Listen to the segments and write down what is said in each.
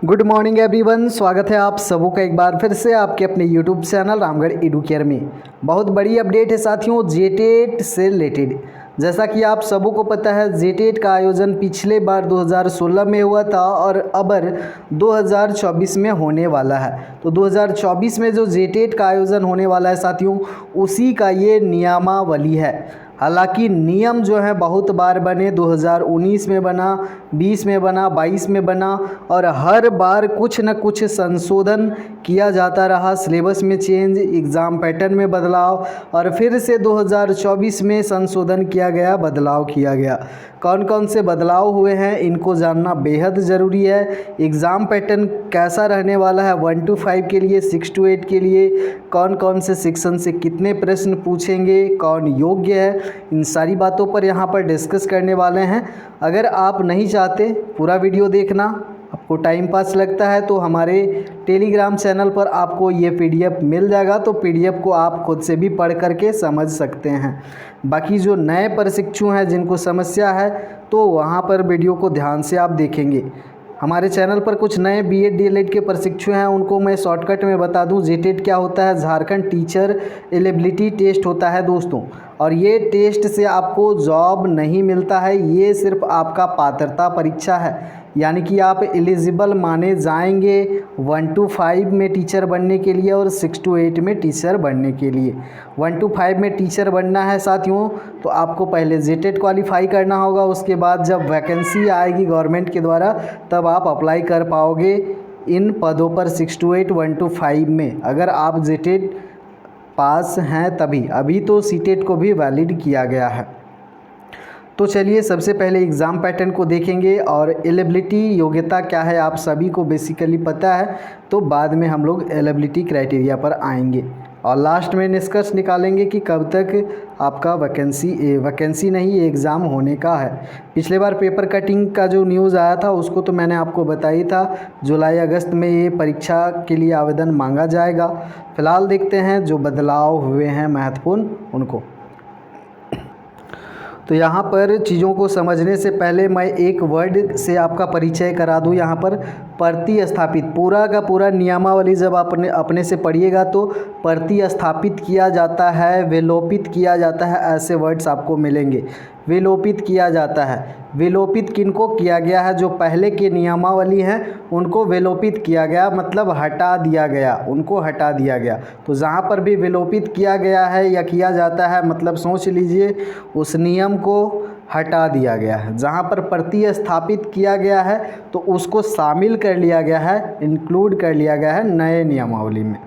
Good morning everyone, स्वागत है आप सबों का एक बार फिर से आपके अपने यूट्यूब चैनल रामगढ़ एडुकेयर में। बहुत बड़ी अपडेट है साथियों जेटेट से रिलेटेड। जैसा कि आप सबों को पता है जेटेट का आयोजन पिछले बार 2016 में हुआ था और अब 2024 में होने वाला है। तो 2024 में जो जेटेट का आयोजन होने वाला है साथियों, उसी का ये नियमावली है। हालांकि नियम जो है बहुत बार बने, 2019 में बना, 20 में बना, 22 में बना और हर बार कुछ न कुछ संशोधन किया जाता रहा। सिलेबस में चेंज, एग्ज़ाम पैटर्न में बदलाव और फिर से 2024 में संशोधन किया गया, बदलाव किया गया। कौन कौन से बदलाव हुए हैं इनको जानना बेहद ज़रूरी है। एग्ज़ाम पैटर्न कैसा रहने वाला है 1 to 5 के लिए, 6 to 8 के लिए, कौन कौन से सेक्शन से कितने प्रश्न पूछेंगे, कौन योग्य है, इन सारी बातों पर यहाँ पर डिस्कस करने वाले हैं। अगर आप नहीं चाहते पूरा वीडियो देखना, आपको टाइम पास लगता है, तो हमारे टेलीग्राम चैनल पर आपको ये पीडीएफ मिल जाएगा। तो पीडीएफ को आप खुद से भी पढ़ करके समझ सकते हैं। बाकी जो नए प्रशिक्षु हैं जिनको समस्या है तो वहाँ पर वीडियो को ध्यान से आप देखेंगे। हमारे चैनल पर कुछ नए बीएड डीएलएड के प्रशिक्षु हैं, उनको मैं शॉर्टकट में बता दूं। जेटेट क्या होता है? झारखंड टीचर एलिजिबिलिटी टेस्ट होता है दोस्तों, और ये टेस्ट से आपको जॉब नहीं मिलता है, ये सिर्फ आपका पात्रता परीक्षा है। यानी कि आप एलिजिबल माने जाएंगे 1 to 5 में टीचर बनने के लिए और 6 to 8 में टीचर बनने के लिए। 1 to 5 में टीचर बनना है साथियों तो आपको पहले जेटेट क्वालिफाई करना होगा। उसके बाद जब वैकेंसी आएगी गवर्नमेंट के द्वारा तब आप अप्लाई कर पाओगे इन पदों पर 6 to 8, 1 to 5 में, अगर आप जेटेट पास हैं तभी। अभी तो सीटेट को भी वैलिड किया गया है। तो चलिए सबसे पहले एग्ज़ाम पैटर्न को देखेंगे और एलिजिबिलिटी योग्यता क्या है आप सभी को बेसिकली पता है, तो बाद में हम लोग एलिजिबिलिटी क्राइटेरिया पर आएंगे और लास्ट में निष्कर्ष निकालेंगे कि कब तक आपका वैकेंसी नहीं एग्ज़ाम होने का है। पिछले बार पेपर कटिंग का जो न्यूज़ आया था उसको तो मैंने आपको बताई था, जुलाई अगस्त में ये परीक्षा के लिए आवेदन मांगा जाएगा। फ़िलहाल देखते हैं जो बदलाव हुए हैं महत्वपूर्ण उनको। तो यहाँ पर चीज़ों को समझने से पहले मैं एक वर्ड से आपका परिचय करा दूँ। यहाँ पर प्रतिस्थापित, पूरा का पूरा नियमावली जब आपने अपने से पढ़िएगा तो प्रतिस्थापित किया जाता है, विलोपित किया जाता है, ऐसे वर्ड्स आपको मिलेंगे। विलोपित किया जाता है, विलोपित किनको किया गया है? जो पहले के नियमावली हैं उनको विलोपित किया गया, मतलब हटा दिया गया, उनको हटा दिया गया। तो जहाँ पर भी विलोपित किया गया है या किया जाता है, मतलब सोच लीजिए उस नियम को हटा दिया गया है। जहाँ पर प्रतिस्थापित किया गया है तो उसको शामिल कर लिया गया है, इंक्लूड कर लिया गया है नए नियमावली में।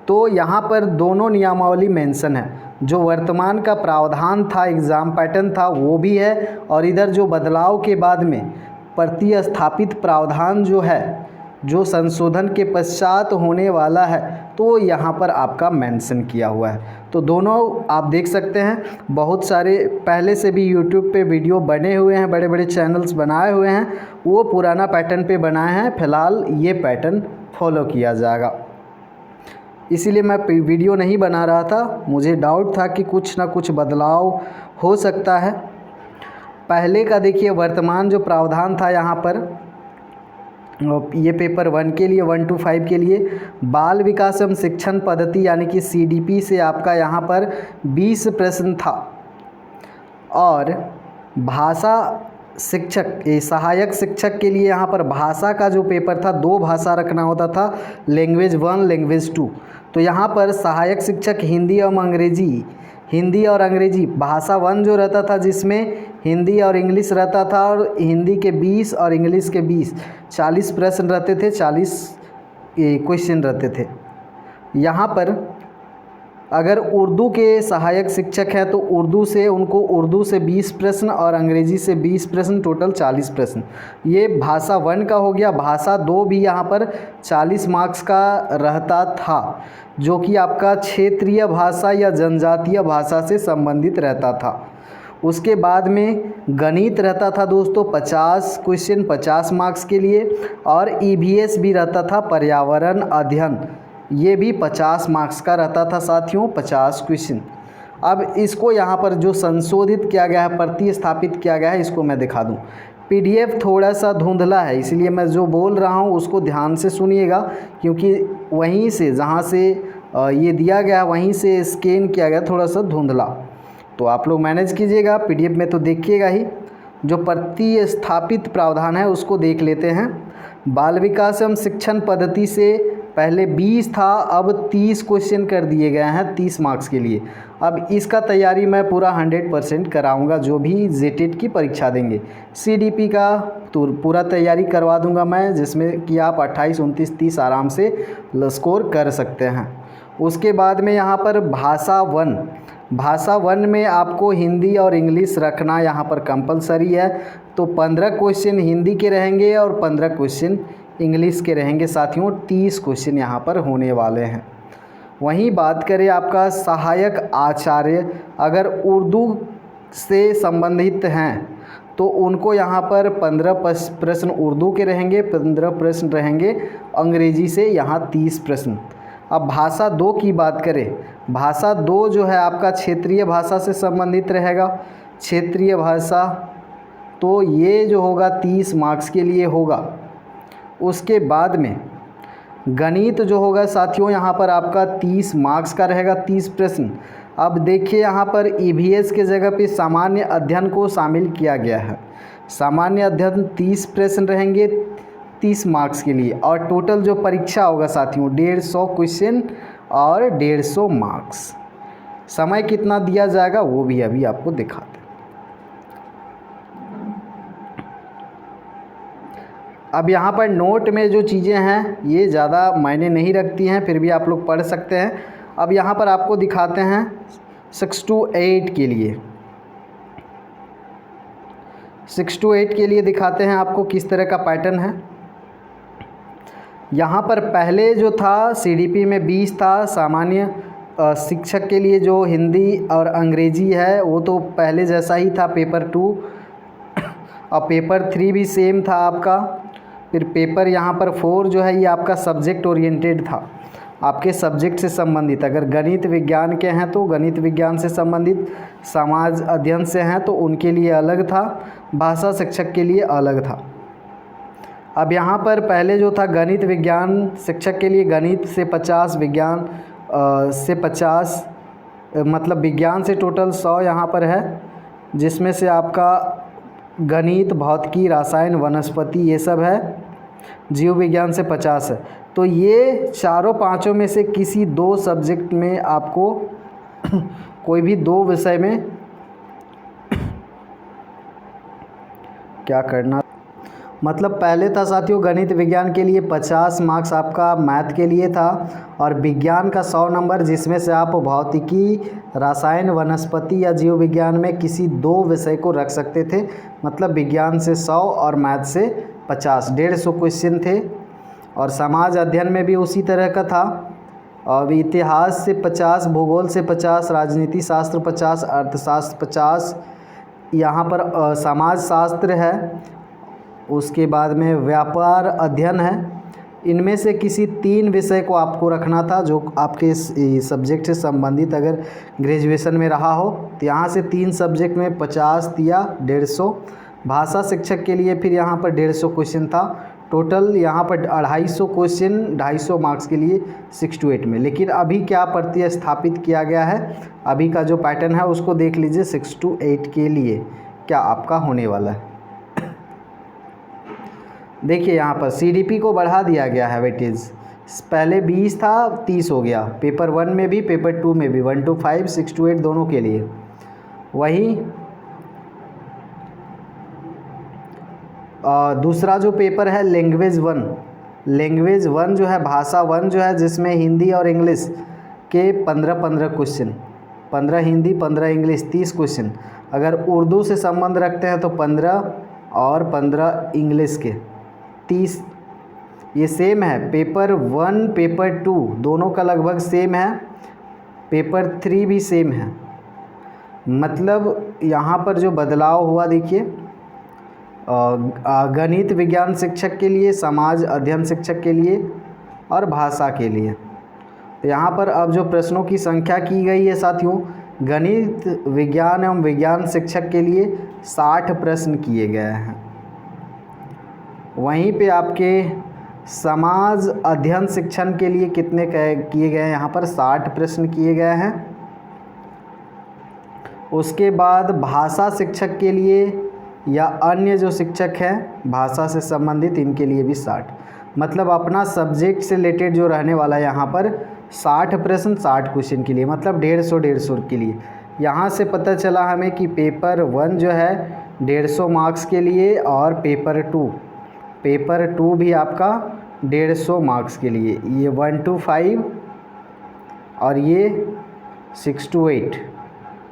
तो यहाँ पर दोनों नियमावली मेंशन है। जो वर्तमान का प्रावधान था, एग्ज़ाम पैटर्न था, वो भी है, और इधर जो बदलाव के बाद में प्रतिस्थापित प्रावधान जो है, जो संशोधन के पश्चात होने वाला है, तो यहाँ पर आपका मेंशन किया हुआ है। तो दोनों आप देख सकते हैं, बहुत सारे पहले से भी यूट्यूब पे वीडियो बने हुए हैं, बड़े बड़े चैनल्स बनाए हुए हैं, वो पुराना पैटर्न पे बनाए हैं। फ़िलहाल ये पैटर्न फॉलो किया जाएगा, इसीलिए मैं वीडियो नहीं बना रहा था। मुझे डाउट था कि कुछ ना कुछ बदलाव हो सकता है। पहले का देखिए, वर्तमान जो प्रावधान था यहाँ पर, ये पेपर 1 के लिए, 1 to 5 के लिए बाल विकास एवं शिक्षण पद्धति यानी कि CDP से आपका यहाँ पर 20 प्रश्न था, और भाषा शिक्षक, सहायक शिक्षक के लिए यहाँ पर भाषा का जो पेपर था, 2 भाषा रखना होता था, लैंग्वेज 1, लैंग्वेज 2। तो यहाँ पर सहायक शिक्षक हिंदी और अंग्रेजी भाषा 1 जो रहता था, जिसमें हिंदी और इंग्लिश रहता था, और हिंदी के 20 और इंग्लिश के 20, 40 प्रश्न रहते थे, 40 क्वेश्चन रहते थे। यहाँ पर अगर उर्दू के सहायक शिक्षक हैं तो उर्दू से 20 प्रश्न और अंग्रेजी से 20 प्रश्न, टोटल 40 प्रश्न। ये भाषा 1 का हो गया। भाषा 2 भी यहाँ पर 40 मार्क्स का रहता था, जो कि आपका क्षेत्रीय भाषा या जनजातीय भाषा से संबंधित रहता था। उसके बाद में गणित रहता था दोस्तों, 50 क्वेश्चन, 50 मार्क्स के लिए, और EVS भी रहता था, पर्यावरण अध्ययन, ये भी 50 मार्क्स का रहता था साथियों, 50 क्वेश्चन। अब इसको यहाँ पर जो संशोधित किया गया है, प्रतिस्थापित किया गया है, इसको मैं दिखा दूँ। PDF थोड़ा सा धुंधला है, इसलिए मैं जो बोल रहा हूँ उसको ध्यान से सुनिएगा, क्योंकि वहीं से जहाँ से ये दिया गया वहीं से स्कैन किया गया, थोड़ा सा धुंधला, तो आप लोग मैनेज कीजिएगा। PDF में तो देखिएगा ही। जो प्रतिस्थापित प्रावधान है उसको देख लेते हैं। बाल विकास एवं शिक्षण पद्धति से पहले 20 था, अब 30 क्वेश्चन कर दिए गए हैं 30 मार्क्स के लिए। अब इसका तैयारी मैं पूरा 100% कराऊंगा, जो भी जेटेट की परीक्षा देंगे। CDP का तो पूरा तैयारी करवा दूंगा मैं, जिसमें कि आप 28, 29, 30 आराम से स्कोर कर सकते हैं। उसके बाद में यहाँ पर भाषा वन में आपको हिंदी और इंग्लिश रखना यहाँ पर कंपलसरी है। तो 15 क्वेश्चन हिंदी के रहेंगे और 15 क्वेश्चन इंग्लिश के रहेंगे साथियों। 30 क्वेश्चन यहाँ पर होने वाले हैं। वहीं बात करें आपका सहायक आचार्य, अगर उर्दू से संबंधित हैं तो उनको यहाँ पर 15 प्रश्न उर्दू के रहेंगे, 15 प्रश्न रहेंगे अंग्रेजी से, यहाँ 30 प्रश्न। अब भाषा 2 की बात करें, भाषा 2 जो है आपका क्षेत्रीय भाषा से संबंधित रहेगा। क्षेत्रीय भाषा तो ये जो होगा 30 मार्क्स के लिए होगा। उसके बाद में गणित जो होगा साथियों यहाँ पर आपका 30 मार्क्स का रहेगा, 30 प्रश्न। अब देखिए यहाँ पर EVS के जगह पे सामान्य अध्ययन को शामिल किया गया है। सामान्य अध्ययन 30 प्रश्न रहेंगे 30 मार्क्स के लिए, और टोटल जो परीक्षा होगा साथियों 150 क्वेश्चन और 150 मार्क्स। समय कितना दिया जाएगा वो भी अभी आपको दिखाते हैं। अब यहाँ पर नोट में जो चीज़ें हैं ये ज़्यादा मायने नहीं रखती हैं, फिर भी आप लोग पढ़ सकते हैं। अब यहाँ पर आपको दिखाते हैं 6 to 8 के लिए, 6 to 8 के लिए दिखाते हैं आपको किस तरह का पैटर्न है। यहाँ पर पहले जो था CDP में 20 था, सामान्य शिक्षक के लिए जो हिंदी और अंग्रेजी है वो तो पहले जैसा ही था पेपर 2, और पेपर 3 भी सेम था आपका। फिर पेपर यहाँ पर 4 जो है ये आपका सब्जेक्ट ओरिएंटेड था, आपके सब्जेक्ट से संबंधित। अगर गणित विज्ञान के हैं तो गणित विज्ञान से संबंधित, समाज अध्ययन से हैं तो उनके लिए अलग था, भाषा शिक्षक के लिए अलग था। अब यहाँ पर पहले जो था गणित विज्ञान शिक्षक के लिए गणित से 50, विज्ञान से 50, मतलब विज्ञान से टोटल 100 यहाँ पर है, जिसमें से आपका गणित, भौतिकी, रसायन, वनस्पति ये सब है। जीव विज्ञान से 50 है। तो ये चारों पांचों में से किसी 2 सब्जेक्ट में आपको कोई भी 2 विषय में क्या करना, मतलब पहले था साथियों गणित विज्ञान के लिए 50 मार्क्स आपका मैथ के लिए था, और विज्ञान का 100 नंबर, जिसमें से आप भौतिकी, रसायन, वनस्पति या जीव विज्ञान में किसी 2 विषय को रख सकते थे। मतलब विज्ञान से 100 और मैथ से 50, 150 क्वेश्चन थे। और समाज अध्ययन में भी उसी तरह का था, और इतिहास से 50, भूगोल से 50, राजनीति शास्त्र 50, अर्थशास्त्र 50, यहाँ पर समाज शास्त्र है। उसके बाद में व्यापार अध्ययन है। इनमें से किसी 3 विषय को आपको रखना था जो आपके सब्जेक्ट से संबंधित अगर ग्रेजुएशन में रहा हो। तो यहाँ से 3 सब्जेक्ट में 50 या 150। भाषा शिक्षक के लिए फिर यहाँ पर 150 क्वेश्चन था। टोटल यहाँ पर 250 क्वेश्चन 250 मार्क्स के लिए 6 to 8 में। लेकिन अभी क्या प्रतिस्थापित किया गया है, अभी का जो पैटर्न है उसको देख लीजिए। 6 to 8 के लिए क्या आपका होने वाला है, देखिए यहाँ पर CDP को बढ़ा दिया गया है वेटेज। पहले 20 था, 30 हो गया। पेपर 1 में भी पेपर 2 में भी 1 to 5, 6 to 8 दोनों के लिए। वहीं दूसरा जो पेपर है लैंग्वेज 1 जो है, भाषा 1 जो है, जिसमें हिंदी और इंग्लिश के 15 क्वेश्चन, 15 हिंदी 15 इंग्लिश 30 क्वेश्चन। अगर उर्दू से संबंध रखते हैं तो 15 और 15 इंग्लिश के 30। ये सेम है, पेपर 1 पेपर 2 दोनों का लगभग सेम है, पेपर 3 भी सेम है। मतलब यहाँ पर जो बदलाव हुआ देखिए, गणित विज्ञान शिक्षक के लिए, समाज अध्ययन शिक्षक के लिए और भाषा के लिए। तो यहाँ पर अब जो प्रश्नों की संख्या की गई है साथियों, गणित विज्ञान एवं विज्ञान शिक्षक के लिए 60 प्रश्न किए गए हैं। वहीं पे आपके समाज अध्ययन शिक्षण के लिए कितने किए गए हैं, यहाँ पर 60 प्रश्न किए गए हैं। उसके बाद भाषा शिक्षक के लिए या अन्य जो शिक्षक हैं भाषा से संबंधित, इनके लिए भी 60, मतलब अपना सब्जेक्ट से रिलेटेड जो रहने वाला है यहाँ पर 60 प्रश्न 60 क्वेश्चन के लिए, मतलब 150 के लिए। यहाँ से पता चला हमें कि पेपर 1 जो है 150 मार्क्स के लिए और पेपर 2 भी आपका 150 मार्क्स के लिए। ये 1 to 5 और ये 6 to 8।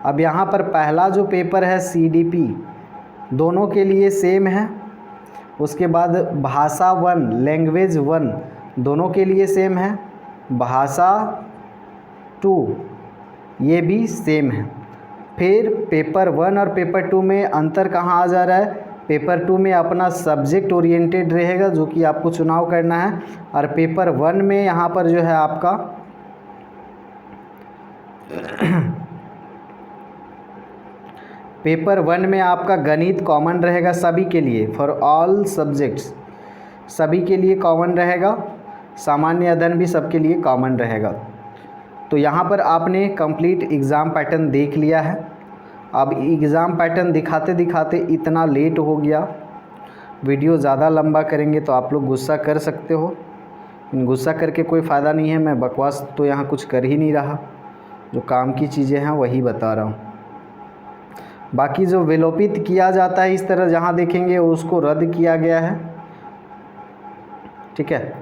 अब यहाँ पर पहला जो पेपर है CDP दोनों के लिए सेम है। उसके बाद भाषा 1 लैंग्वेज 1 दोनों के लिए सेम है। भाषा 2 ये भी सेम है। फिर पेपर 1 और पेपर 2 में अंतर कहाँ आ जा रहा है, पेपर 2 में अपना सब्जेक्ट ओरिएंटेड रहेगा जो कि आपको चुनाव करना है, और पेपर 1 में यहाँ पर जो है आपका पेपर 1 में आपका गणित कॉमन रहेगा सभी के लिए, फॉर ऑल सब्जेक्ट्स सभी के लिए कॉमन रहेगा। सामान्य अध्ययन भी सबके लिए कॉमन रहेगा। तो यहाँ पर आपने कंप्लीट एग्ज़ाम पैटर्न देख लिया है। अब एग्ज़ाम पैटर्न दिखाते दिखाते इतना लेट हो गया, वीडियो ज़्यादा लंबा करेंगे तो आप लोग गुस्सा कर सकते हो। गुस्सा करके कोई फ़ायदा नहीं है, मैं बकवास तो यहाँ कुछ कर ही नहीं रहा, जो काम की चीज़ें हैं वही बता रहा हूँ। बाकी जो विलोपित किया जाता है इस तरह जहाँ देखेंगे उसको रद्द किया गया है, ठीक है।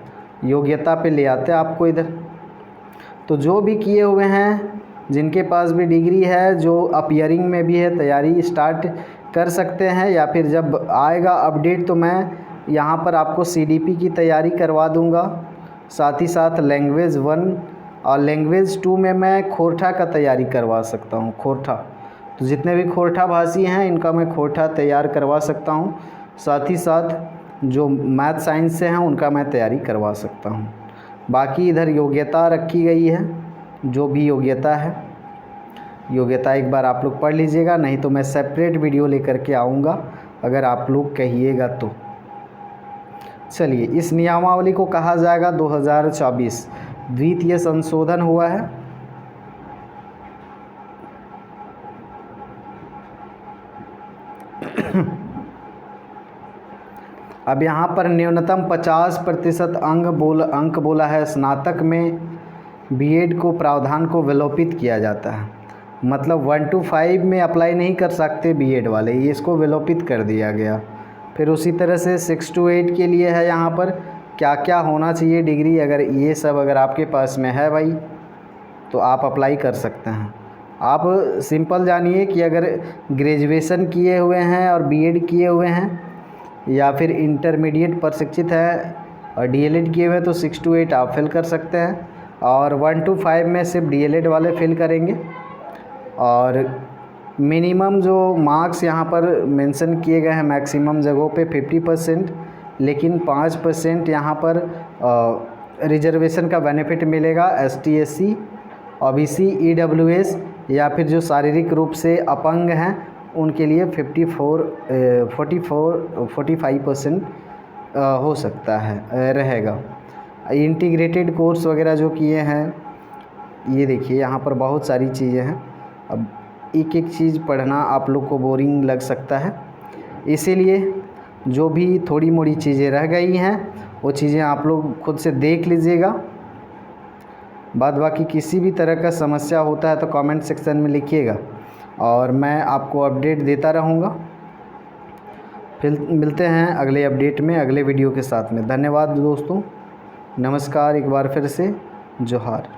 योग्यता पे ले आते हैं आपको इधर। तो जो भी किए हुए हैं, जिनके पास भी डिग्री है, जो अपीयरिंग में भी है, तैयारी स्टार्ट कर सकते हैं, या फिर जब आएगा अपडेट तो मैं यहाँ पर आपको CDP की तैयारी करवा दूँगा। साथ ही साथ लैंग्वेज 1 और लैंग्वेज 2 में मैं खोरठा का तैयारी करवा सकता हूँ। खोरठा तो जितने भी खोरठा भाषी हैं इनका मैं खोरठा तैयार करवा सकता हूँ। साथ ही साथ जो मैथ साइंस से हैं उनका मैं तैयारी करवा सकता हूँ। बाकी इधर योग्यता रखी गई है, जो भी योग्यता है, योग्यता एक बार आप लोग पढ़ लीजिएगा, नहीं तो मैं सेपरेट वीडियो लेकर के आऊँगा अगर आप लोग कहिएगा तो। चलिए, इस नियमावली को कहा जाएगा 2024 द्वितीय संशोधन हुआ है। अब यहाँ पर न्यूनतम 50% अंक बोला है। स्नातक में बीएड को प्रावधान को विलोपित किया जाता है, मतलब 1 to 5 में अप्लाई नहीं कर सकते बीएड वाले, ये इसको विलोपित कर दिया गया। फिर उसी तरह से 6 to 8 के लिए है यहाँ पर क्या क्या होना चाहिए डिग्री, अगर ये सब अगर आपके पास में है भाई तो आप अप्लाई कर सकते हैं। आप सिंपल जानिए कि अगर ग्रेजुएशन किए हुए हैं और बीएड किए हुए हैं, या फिर इंटरमीडिएट प्रशिक्षित है और डीएलएड किए हुए हैं, तो 6 to 8 आप फिल कर सकते हैं, और 1 to 5 में सिर्फ डीएलएड वाले फिल करेंगे। और मिनिमम जो मार्क्स यहाँ पर मेंशन किए गए हैं मैक्सिमम जगहों पे 50%, लेकिन 5% यहाँ पर रिजर्वेशन का बेनिफिट मिलेगा ST SC OBC EWS या फिर जो शारीरिक रूप से अपंग हैं उनके लिए 45% हो सकता है रहेगा। इंटीग्रेटेड कोर्स वगैरह जो किए हैं, ये देखिए यहाँ पर बहुत सारी चीज़ें हैं। अब एक एक चीज़ पढ़ना आप लोग को बोरिंग लग सकता है, इसीलिए जो भी थोड़ी मोड़ी चीज़ें रह गई हैं वो चीज़ें आप लोग खुद से देख लीजिएगा। बाद बाकी किसी भी तरह का समस्या होता है तो कमेंट सेक्शन में लिखिएगा और मैं आपको अपडेट देता रहूँगा। फिर मिलते हैं अगले अपडेट में, अगले वीडियो के साथ में। धन्यवाद दोस्तों, नमस्कार, एक बार फिर से जोहार।